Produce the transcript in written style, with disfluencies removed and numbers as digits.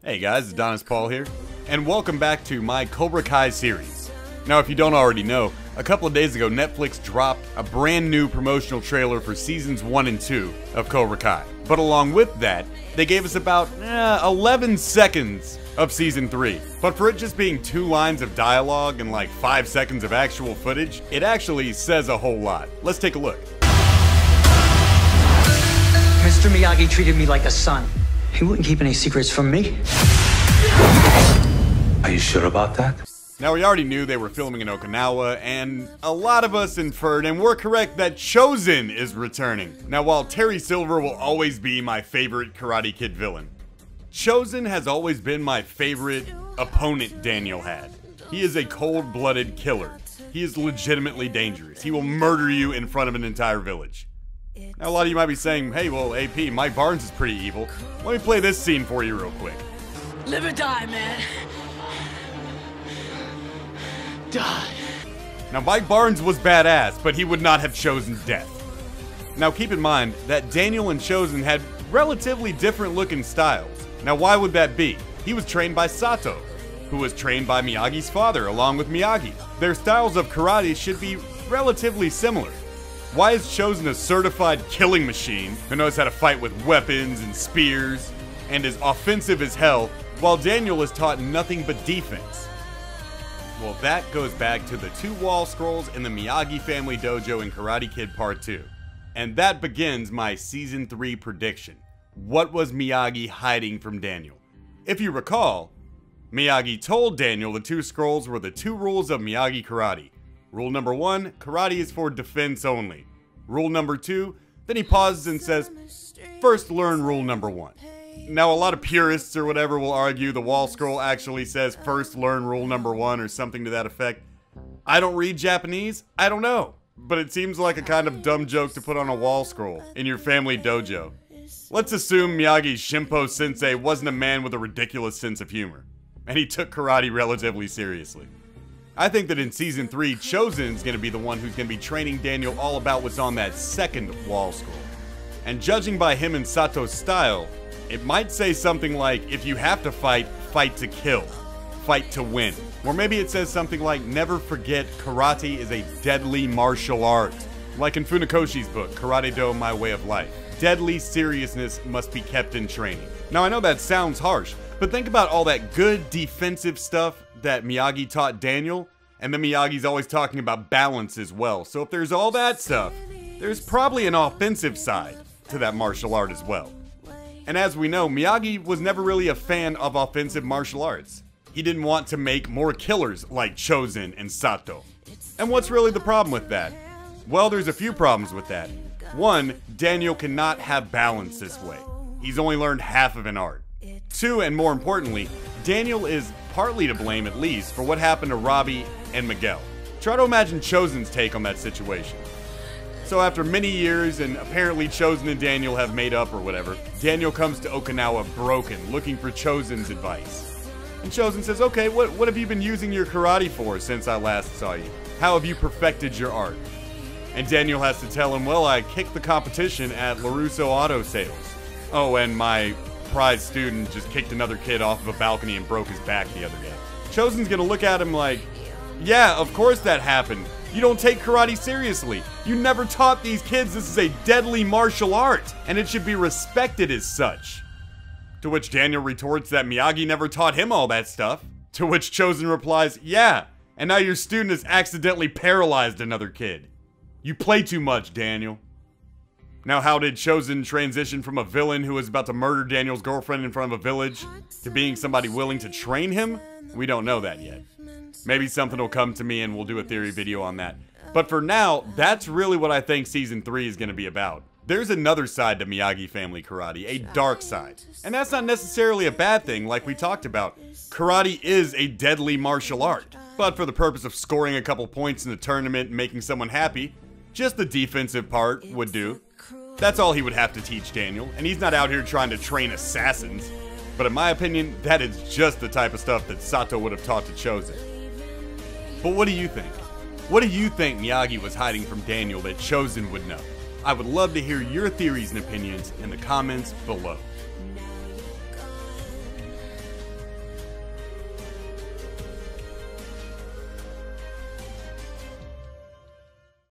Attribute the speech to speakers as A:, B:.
A: Hey guys, it's Adonis Paul here, and welcome back to my Cobra Kai series. Now if you don't already know, a couple of days ago Netflix dropped a brand new promotional trailer for seasons 1 and 2 of Cobra Kai. But along with that, they gave us about 11 seconds of season 3. But for it just being 2 lines of dialogue and like 5 seconds of actual footage, it actually says a whole lot. Let's take a look.
B: Mr. Miyagi treated me like a son. He wouldn't keep any secrets from me.
C: Are you sure about that?
A: Now we already knew they were filming in Okinawa, and a lot of us inferred, and we're correct, that Chozen is returning. Now while Terry Silver will always be my favorite Karate Kid villain, Chozen has always been my favorite opponent Daniel had. He is a cold-blooded killer. He is legitimately dangerous. He will murder you in front of an entire village. Now a lot of you might be saying, hey, well, AP, Mike Barnes is pretty evil. Let me play this scene for you real quick.
D: Live or die, man. Die.
A: Now Mike Barnes was badass, but he would not have chosen death. Now keep in mind that Daniel and Chozen had relatively different looking styles. Now why would that be? He was trained by Sato, who was trained by Miyagi's father along with Miyagi. Their styles of karate should be relatively similar. Why is Chozen a certified killing machine who knows how to fight with weapons and spears and is offensive as hell, while Daniel is taught nothing but defense? Well, that goes back to the 2 wall scrolls in the Miyagi family dojo in Karate Kid Part 2. And that begins my Season 3 prediction. What was Miyagi hiding from Daniel? If you recall, Miyagi told Daniel the 2 scrolls were the 2 rules of Miyagi karate. Rule number 1, karate is for defense only. Rule number 2, then he pauses and says, first learn rule number 1. Now a lot of purists or whatever will argue the wall scroll actually says first learn rule number 1 or something to that effect. I don't read Japanese, I don't know. But it seems like a kind of dumb joke to put on a wall scroll in your family dojo. Let's assume Miyagi's Shimpo sensei wasn't a man with a ridiculous sense of humor, and he took karate relatively seriously. I think that in Season 3, Chozen's gonna be the one who's gonna be training Daniel all about what's on that second wall scroll. And judging by him and Sato's style, it might say something like, if you have to fight, fight to kill. Fight to win. Or maybe it says something like, never forget karate is a deadly martial art. Like in Funakoshi's book, Karate Do My Way of Life. Deadly seriousness must be kept in training. Now I know that sounds harsh, but think about all that good defensive stuff that Miyagi taught Daniel, and then Miyagi's always talking about balance as well. So if there's all that stuff, there's probably an offensive side to that martial art as well. And as we know, Miyagi was never really a fan of offensive martial arts. He didn't want to make more killers like Chozen and Sato. And what's really the problem with that? Well, there's a few problems with that. 1, Daniel cannot have balance this way. He's only learned half of an art. 2, and more importantly, Daniel is partly to blame, at least, for what happened to Robbie and Miguel. Try to imagine Chozen's take on that situation. So after many years, and apparently Chozen and Daniel have made up or whatever, Daniel comes to Okinawa broken, looking for Chozen's advice. And Chozen says, okay, what have you been using your karate for since I last saw you? How have you perfected your art? And Daniel has to tell him, well, I kicked the competition at LaRusso Auto Sales. Oh, and my prize student just kicked another kid off of a balcony and broke his back the other day. Chozen's gonna look at him like, yeah, of course that happened. You don't take karate seriously. You never taught these kids this is a deadly martial art, and it should be respected as such. To which Daniel retorts that Miyagi never taught him all that stuff. To which Chozen replies, yeah, and now your student has accidentally paralyzed another kid. You play too much, Daniel. Now how did Chozen transition from a villain who was about to murder Daniel's girlfriend in front of a village to being somebody willing to train him? We don't know that yet. Maybe something will come to me and we'll do a theory video on that. But for now, that's really what I think Season 3 is going to be about. There's another side to Miyagi family karate, a dark side. And that's not necessarily a bad thing like we talked about. Karate is a deadly martial art. But for the purpose of scoring a couple points in the tournament and making someone happy, just the defensive part would do. That's all he would have to teach Daniel, and he's not out here trying to train assassins. But in my opinion, that is just the type of stuff that Sato would have taught to Chozen. But what do you think? What do you think Miyagi was hiding from Daniel that Chozen would know? I would love to hear your theories and opinions in the comments below.